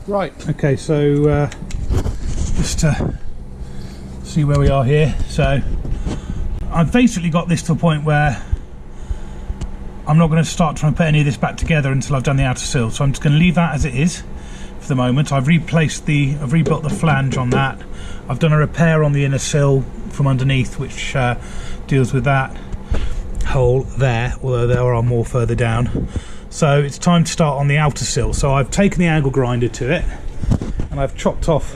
Right, okay, so just to see where we are here. So I've basically got this to a point where I'm not going to start trying to put any of this back together until I've done the outer sill. So I'm just going to leave that as it is for the moment. I've rebuilt the flange on that. I've done a repair on the inner sill from underneath, which deals with that hole there, although there are more further down. So it's time to start on the outer sill. So I've taken the angle grinder to it and I've chopped off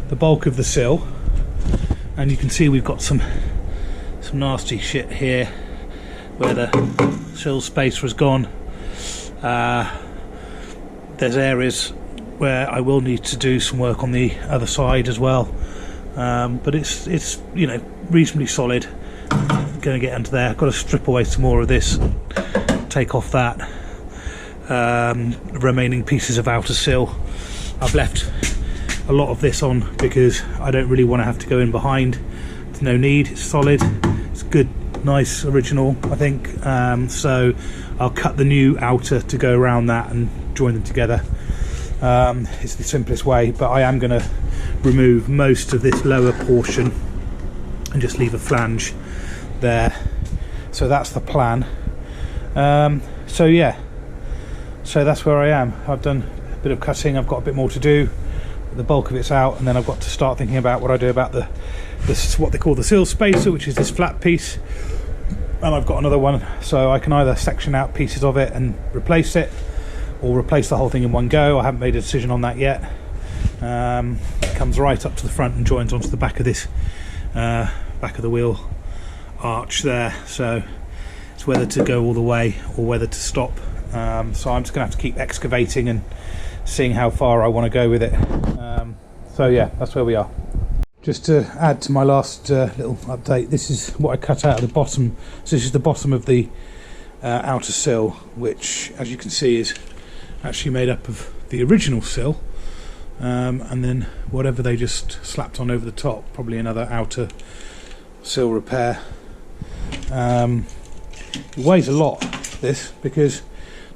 the bulk of the sill, and you can see we've got some nasty shit here where the sill spacer has gone. There's areas where I will need to do some work on the other side as well, but it's you know, reasonably solid. I'm going to get into there. I've got to strip away some more of this, take off that remaining pieces of outer sill. I've left a lot of this on because I don't really want to have to go in behind. There's no need, it's solid, it's good, nice, original, I think. So I'll cut the new outer to go around that and join them together. It's the simplest way, but I am going to remove most of this lower portion and just leave a flange there. So that's the plan. So yeah, so that's where I am. I've done a bit of cutting, I've got a bit more to do. The bulk of it's out, and then I've got to start thinking about what I do about this what they call the sill spacer, which is this flat piece. And I've got another one, so I can either section out pieces of it and replace it, or replace the whole thing in one go. I haven't made a decision on that yet. It comes right up to the front and joins onto the back of this back of the wheel arch there, so it's whether to go all the way or whether to stop. So I'm just going to have to keep excavating and seeing how far I want to go with it. So yeah, that's where we are. Just to add to my last little update, this is what I cut out at the bottom. So this is the bottom of the outer sill, which, as you can see, is actually made up of the original sill, and then whatever they just slapped on over the top, probably another outer sill repair. It weighs a lot, this, because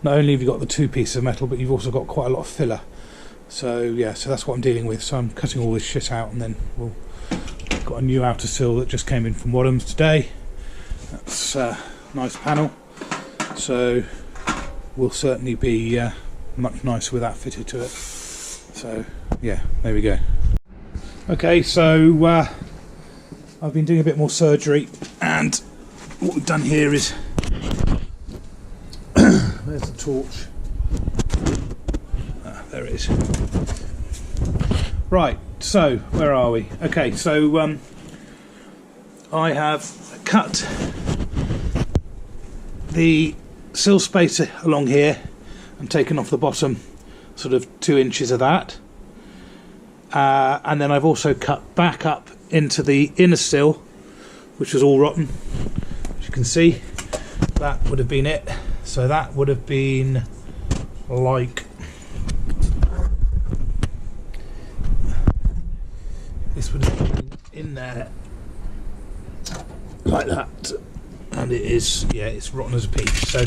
not only have you got the two pieces of metal, but you've also got quite a lot of filler. So yeah, so that's what I'm dealing with. So I'm cutting all this shit out, and then we'll got a new outer sill that just came in from Wadham's today. That's a nice panel, so we'll certainly be much nicer with that fitted to it. So yeah, there we go. Okay, so I've been doing a bit more surgery, and what we've done here is there's the torch. There it is. Right, so where are we? Okay, so I have cut the sill spacer along here and taken off the bottom sort of 2 inches of that, and then I've also cut back up into the inner sill, which was all rotten. As you can see, that would have been it. So that would have been like this, would have been in there like that, and it is, yeah, it's rotten as a peach. So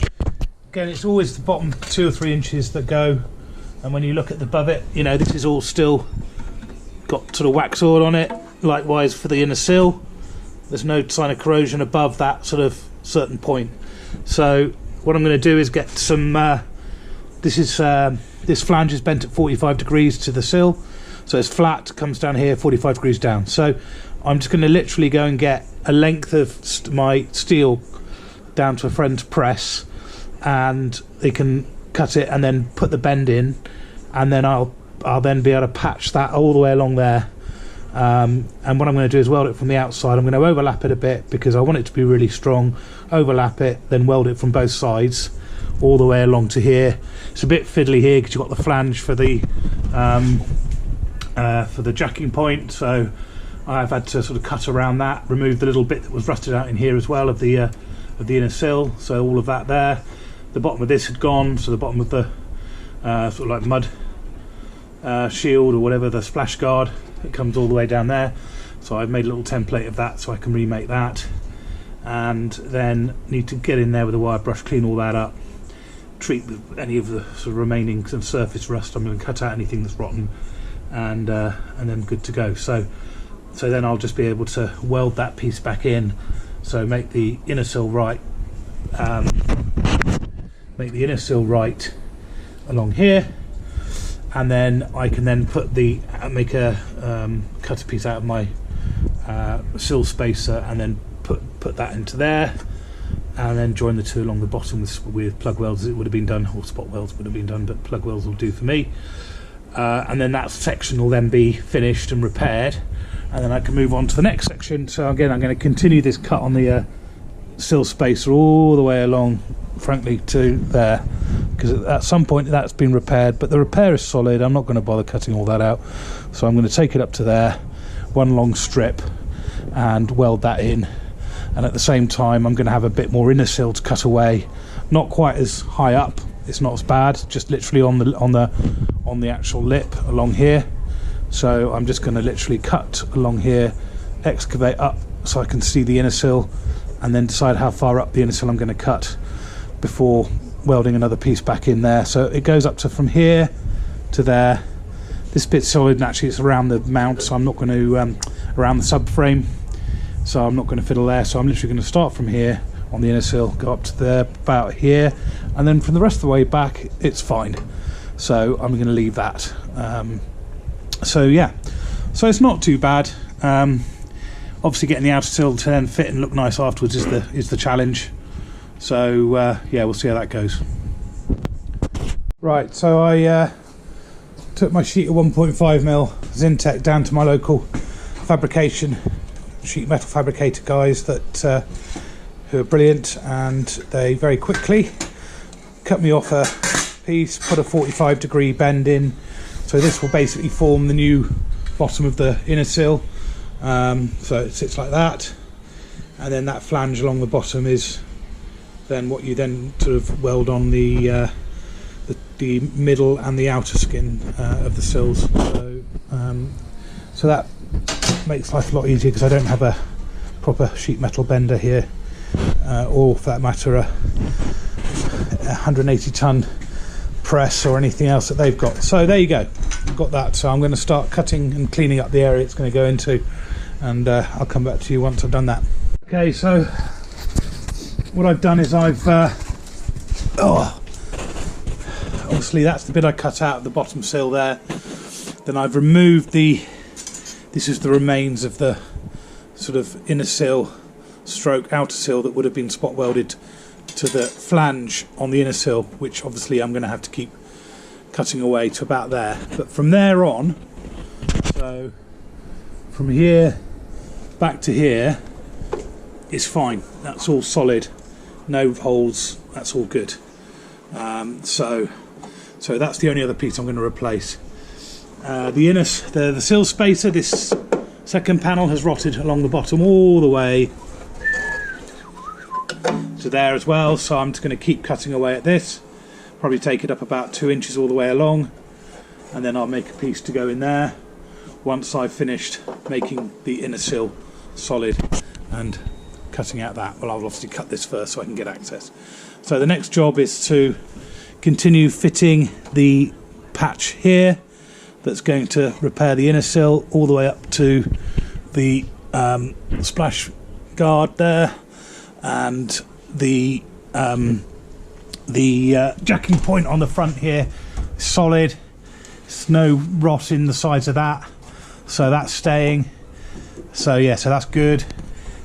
again, it's always the bottom 2 or 3 inches that go, and when you look at above it, you know, this is all still got sort of wax oil on it. Likewise for the inner sill, there's no sign of corrosion above that sort of certain point. So what I'm going to do is get some this flange is bent at 45 degrees to the sill, so it's flat, comes down here 45 degrees down. So I'm just going to literally go and get a length of my steel down to a friend's press, and they can cut it and then put the bend in, and then I'll then be able to patch that all the way along there. And what I'm going to do is weld it from the outside. I'm going to overlap it a bit because I want it to be really strong. Overlap it, then weld it from both sides all the way along to here. It's a bit fiddly here because you've got the flange for the jacking point, so I've had to sort of cut around that, remove the little bit that was rusted out in here as well of the inner sill. So all of that there. The bottom of this had gone, so the bottom of the sort of like mud shield or whatever, the splash guard, it comes all the way down there. So I've made a little template of that so I can remake that, and then need to get in there with a wire brush, clean all that up, treat any of the sort of remaining sort of surface rust. I'm going to cut out anything that's rotten, and then good to go. So then I'll just be able to weld that piece back in. So make the inner sill right, along here, and then I can then cut a piece out of my sill spacer, and then put that into there, and then join the two along the bottom with plug welds. It would have been done, or spot welds would have been done, but plug welds will do for me. And then that section will then be finished and repaired, and then I can move on to the next section. So again, I'm going to continue this cut on the sill spacer all the way along, frankly, to there, because at some point that's been repaired, but the repair is solid. I'm not going to bother cutting all that out, so I'm going to take it up to there, one long strip, and weld that in. And at the same time, I'm going to have a bit more inner sill to cut away, not quite as high up, it's not as bad, just literally on the actual lip along here. So I'm just going to literally cut along here, excavate up so I can see the inner sill, and then decide how far up the inner sill I'm going to cut before welding another piece back in there. So it goes up to from here to there. This bit's solid, and actually it's around the mount, so I'm not going to around the subframe, so I'm not going to fiddle there. So I'm literally going to start from here on the inner sill, go up to there, about here, and then from the rest of the way back it's fine. So I'm going to leave that. So yeah, so it's not too bad. Obviously getting the outer sill to then fit and look nice afterwards is the challenge. So yeah, we'll see how that goes. Right, so I took my sheet of 1.5mm Zintek down to my local sheet metal fabricator guys that who are brilliant, and they very quickly cut me off a piece, put a 45-degree bend in. So this will basically form the new bottom of the inner sill. So it sits like that, and then that flange along the bottom is then what you then sort of weld on the middle and the outer skin of the sills. So that makes life a lot easier, because I don't have a proper sheet metal bender here, or for that matter a 180-ton press or anything else that they've got. So there you go, I've got that. So I'm going to start cutting and cleaning up the area it's going to go into, and I'll come back to you once I've done that. Okay, so what I've done is obviously that's the bit I cut out of the bottom sill there. Then I've removed this is the remains of the sort of inner sill stroke outer sill that would have been spot welded to the flange on the inner sill, which obviously I'm going to have to keep cutting away to about there. But from there on, so from here back to here is fine. That's all solid, no holes, that's all good. So that's the only other piece I'm going to replace. The sill spacer, this second panel, has rotted along the bottom all the way to there as well, so I'm just going to keep cutting away at this, probably take it up about 2 inches all the way along, and then I'll make a piece to go in there once I've finished making the inner sill solid and cutting out that. Well, I'll obviously cut this first so I can get access. So the next job is to continue fitting the patch here that's going to repair the inner sill all the way up to the splash guard there, and the jacking point on the front here is solid. There's no rot in the sides of that, so that's staying. So yeah, so that's good.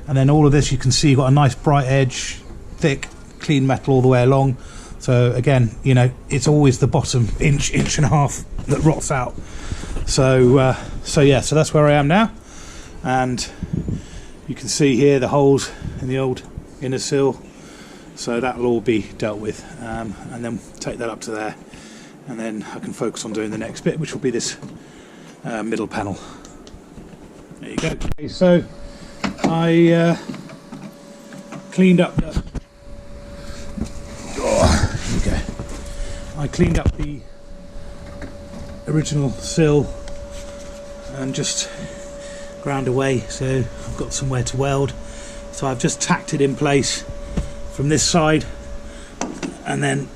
And then all of this, you can see, you've got a nice bright edge, thick, clean metal all the way along. So again, you know, it's always the bottom inch and a half that rots out. So yeah, so that's where I am now, and you can see here the holes in the old inner sill. So that'll all be dealt with, and then take that up to there, and then I can focus on doing the next bit, which will be this middle panel. There you go. Okay, so I cleaned up the. There you go. I cleaned up the original sill and just ground away, so I've got somewhere to weld. So I've just tacked it in place from this side, and then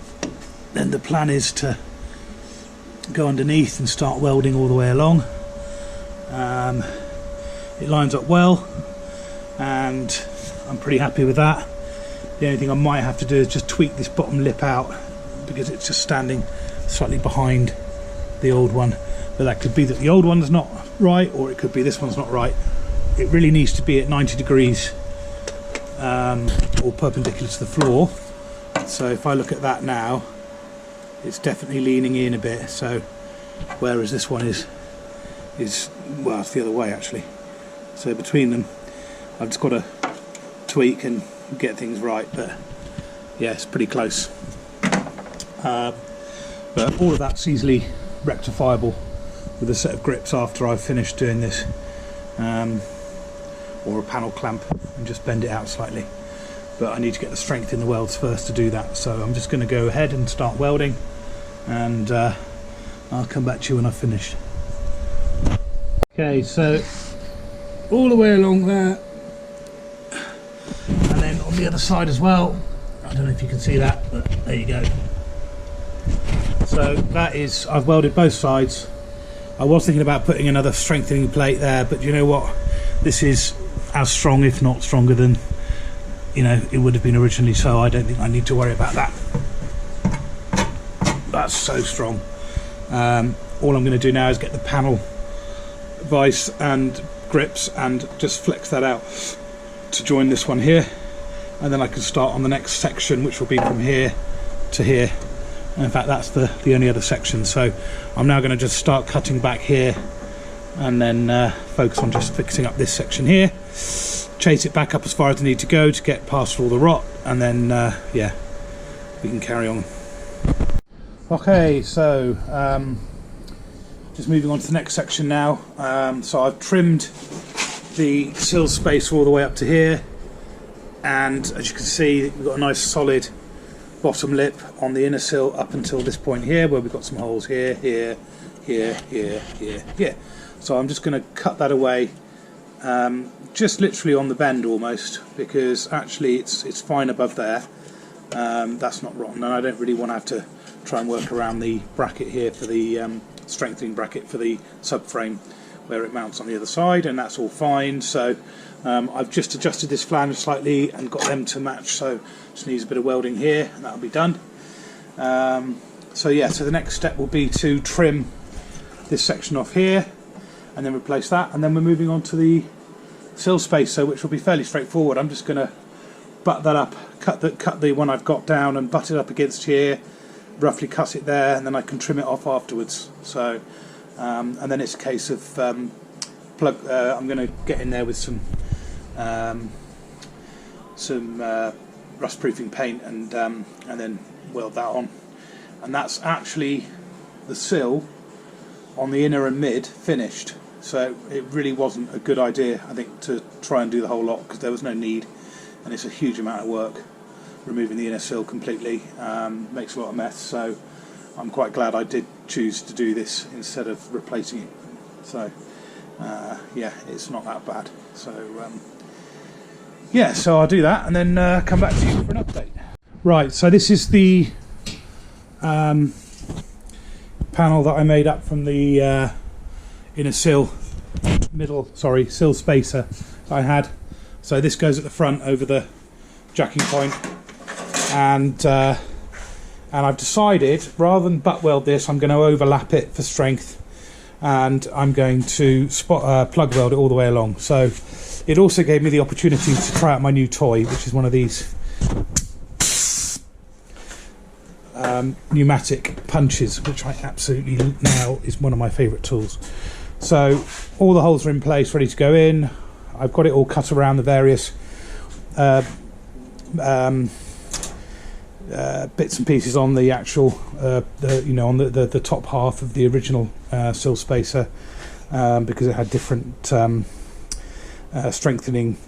then the plan is to go underneath and start welding all the way along. It lines up well and I'm pretty happy with that. The only thing I might have to do is just tweak this bottom lip out because it's just standing slightly behind the old one, but that could be that the old one's not right, or it could be this one's not right. It really needs to be at 90 degrees or perpendicular to the floor. So if I look at that now, it's definitely leaning in a bit, so whereas this one is well, it's the other way actually. So between them I've just got to tweak and get things right, but yeah, it's pretty close. But all of that's easily rectifiable with a set of grips after I've finished doing this, or a panel clamp, and just bend it out slightly. But I need to get the strength in the welds first to do that, so I'm just going to go ahead and start welding, and I'll come back to you when I've finished. Okay, so all the way along there, and then on the other side as well. I don't know if you can see that, but there you go. So that is, I've welded both sides. I was thinking about putting another strengthening plate there, but you know what, this is as strong, if not stronger than, you know, it would have been originally, so I don't think I need to worry about that. That's so strong. All I'm going to do now is get the panel vise and grips and just flex that out to join this one here, and then I can start on the next section, which will be from here to here. And in fact, that's the only other section, so I'm now going to just start cutting back here and then focus on just fixing up this section here, chase it back up as far as I need to go to get past all the rot, and then yeah, we can carry on. Okay, so just moving on to the next section now. So I've trimmed the sill space all the way up to here, and as you can see, we've got a nice solid bottom lip on the inner sill up until this point here, where we've got some holes here, here, here, here, here, here. So I'm just going to cut that away, just literally on the bend almost, because actually it's fine above there. That's not rotten, and I don't really want to have to try and work around the bracket here for the strengthening bracket for the subframe where it mounts on the other side, and that's all fine. So I've just adjusted this flange slightly and got them to match, so just needs a bit of welding here and that'll be done. So yeah, so the next step will be to trim this section off here and then replace that, and then we're moving on to the sill space, so which will be fairly straightforward. I'm just going to butt that up, cut the one I've got down and butt it up against here, roughly cut it there, and then I can trim it off afterwards. So and then it's a case of I'm going to get in there with some rust proofing paint and then weld that on. And that's actually the sill on the inner and mid finished. So it really wasn't a good idea, I think, to try and do the whole lot, because there was no need, and it's a huge amount of work removing the inner sill completely. Makes a lot of mess, so I'm quite glad I did choose to do this instead of replacing it. So yeah, it's not that bad. So yeah, so I'll do that and then come back to you for an update. Right, so this is the panel that I made up from the inner sill sill spacer that I had. So this goes at the front over the jacking point, and I've decided, rather than butt weld this, I'm going to overlap it for strength, and I'm going to plug weld it all the way along. So it also gave me the opportunity to try out my new toy, which is one of these pneumatic punches, which I absolutely, now is one of my favourite tools. So all the holes are in place, ready to go in. I've got it all cut around the various bits and pieces on the actual on the top half of the original sill spacer, because it had different strengthening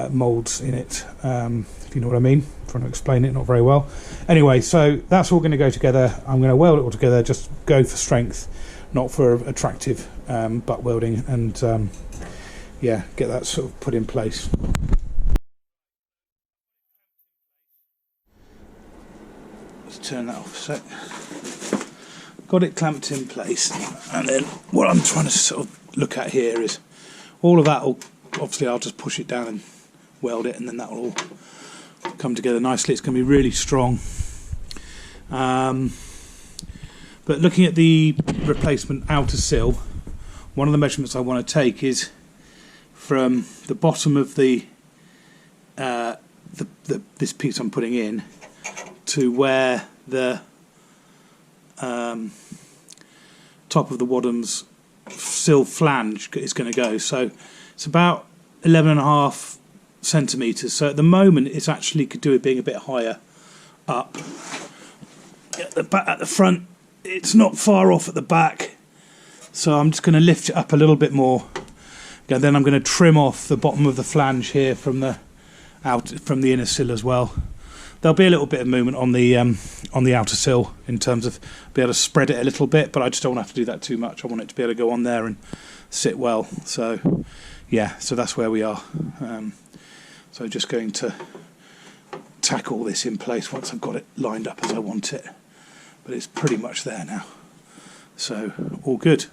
molds in it, if you know what I mean. I'm trying to explain it not very well. Anyway, so that's all going to go together. I'm going to weld it all together, just go for strength, not for attractive butt welding, and yeah, get that sort of put in place. turn that off a sec. Got it clamped in place, and then what I'm trying to sort of look at here is all of that will, obviously I'll just push it down and weld it, and then that will all come together nicely. It's going to be really strong. But looking at the replacement outer sill, one of the measurements I want to take is from the bottom of the this piece I'm putting in to where the top of the Wadham's sill flange is going to go. So it's about 11.5 centimetres. So at the moment it's actually could do it being a bit higher up. At the front it's not far off at the back, so I'm just going to lift it up a little bit more, and then I'm going to trim off the bottom of the flange here from the inner sill as well. There'll be a little bit of movement on the outer sill in terms of be able to spread it a little bit, but I just don't want to have to do that too much. I want it to be able to go on there and sit well. So yeah, so that's where we are. So just going to tack all this in place once I've got it lined up as I want it, but it's pretty much there now, so all good.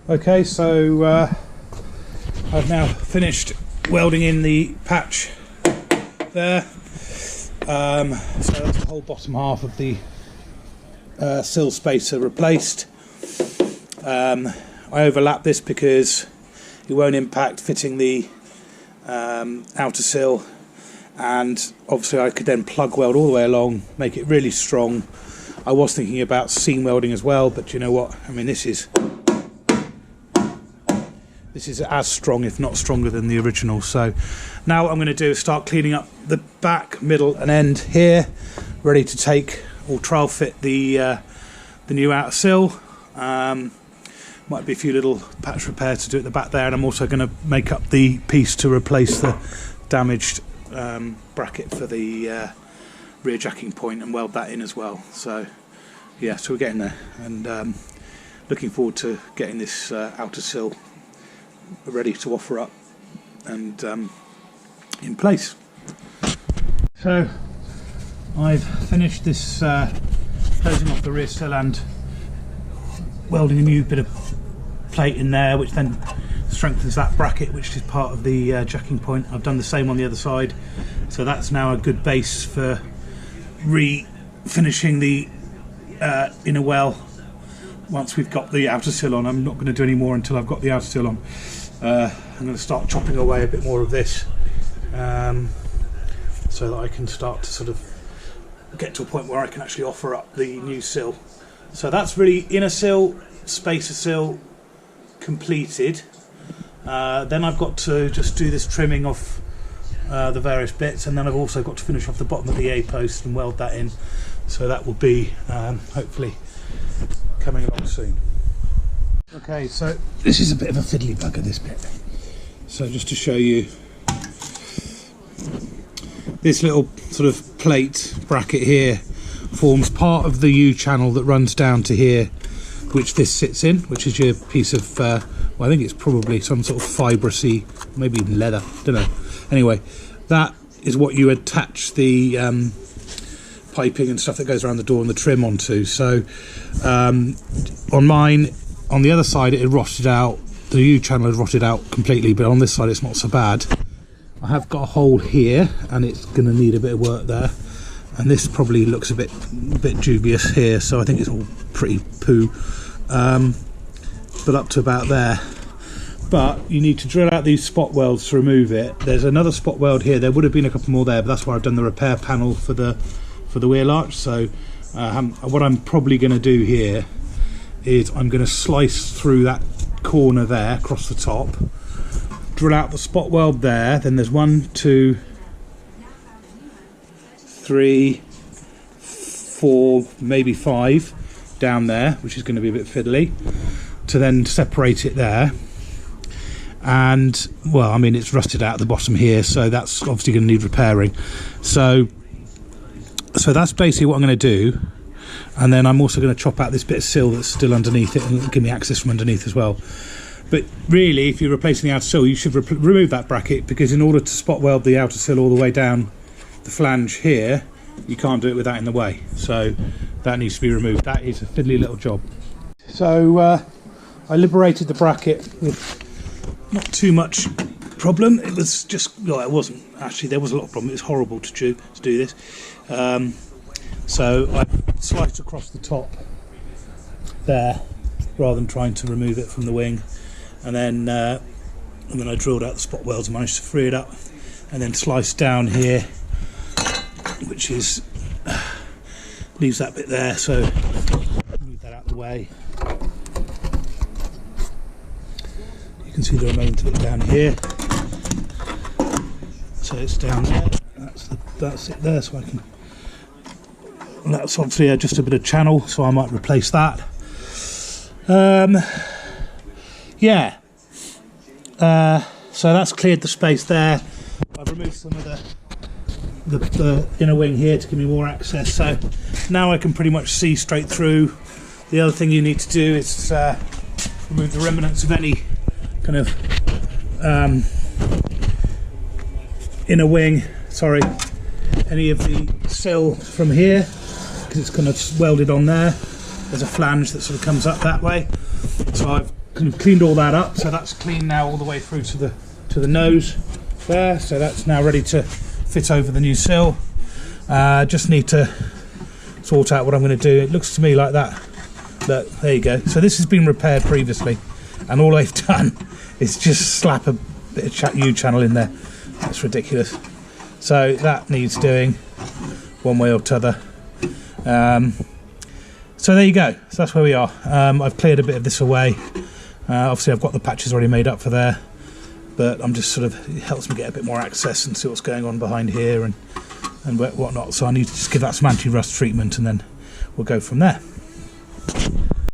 Okay, so I've now finished welding in the patch there. So that's the whole bottom half of the sill spacer replaced. I overlap this because it won't impact fitting the outer sill, and obviously I could then plug weld all the way along, make it really strong. I was thinking about seam welding as well, but you know what, I mean, this is as strong, if not stronger, than the original. So now what I'm going to do is start cleaning up the back, middle and end here, ready to take or trial fit the new outer sill. Might be a few little patch repairs to do at the back there, and I'm also going to make up the piece to replace the damaged bracket for the rear jacking point and weld that in as well. So yeah, so we're getting there, and looking forward to getting this outer sill ready to offer up and in place. So I've finished this closing off the rear sill and welding a new bit of plate in there, which then strengthens that bracket, which is part of the jacking point. I've done the same on the other side, so that's now a good base for refinishing the inner well once we've got the outer sill on. I'm not going to do any more until I've got the outer sill on. I'm going to start chopping away a bit more of this, so that I can start to sort of get to a point where I can actually offer up the new sill. So that's really inner sill, spacer sill completed. Then I've got to just do this trimming off the various bits, and then I've also got to finish off the bottom of the A post and weld that in. So that will be hopefully coming along soon. Okay, so this is a bit of a fiddly bugger, this bit. So just to show you, this little sort of plate bracket here forms part of the U-channel that runs down to here, which this sits in, which is your piece of, well, I think it's probably some sort of fibrous-y, maybe even leather, don't know. Anyway, that is what you attach the piping and stuff that goes around the door and the trim onto. So on mine, on the other side it had rotted out, the U-channel had rotted out completely, but on this side it's not so bad. I have got a hole here and it's going to need a bit of work there, and this probably looks a bit dubious here, so I think it's all pretty poo, but up to about there. But you need to drill out these spot welds to remove it. There's another spot weld here, there would have been a couple more there, but that's why I've done the repair panel for the wheel arch. So what I'm probably going to do here is I'm going to slice through that corner there across the top, drill out the spot weld there, then there's 1, 2, 3, 4, maybe 5 down there, which is going to be a bit fiddly, to then separate it there. And well, I mean, it's rusted out at the bottom here, so that's obviously going to need repairing. So that's basically what I'm going to do, and then I'm also going to chop out this bit of sill that's still underneath it and give me access from underneath as well. But really, if you're replacing the outer sill, you should remove that bracket, because in order to spot weld the outer sill all the way down the flange here, you can't do it with that in the way, so that needs to be removed. That is a fiddly little job. So I liberated the bracket with not too much problem. It was just, well, it wasn't actually, there was a lot of problem. It was horrible to do this. So I sliced across the top there rather than trying to remove it from the wing, and then I drilled out the spot welds and managed to free it up, and then sliced down here, which is leaves that bit there, so move that out of the way. You can see the remainder of it down here, so it's down there. That's it there, so I can, that's obviously just a bit of channel, so I might replace that. Yeah, so that's cleared the space there. I've removed some of the inner wing here to give me more access, so now I can pretty much see straight through. The other thing you need to do is remove the remnants of any kind of inner wing, sorry, any of the sill from here, because it's kind of welded on there. There's a flange that sort of comes up that way, so I've kind of cleaned all that up, so that's clean now all the way through to the nose there, so that's now ready to fit over the new sill. Just need to sort out what I'm going to do. It looks to me like that. Look, there you go. So this has been repaired previously, and all I've done is just slap a bit of U-channel in there. That's ridiculous. So that needs doing one way or t'other. So there you go. So that's where we are. I've cleared a bit of this away. Obviously I've got the patches already made up for there, but I'm just sort of, it helps me get a bit more access and see what's going on behind here and whatnot. So I need to just give that some anti-rust treatment, and then we'll go from there.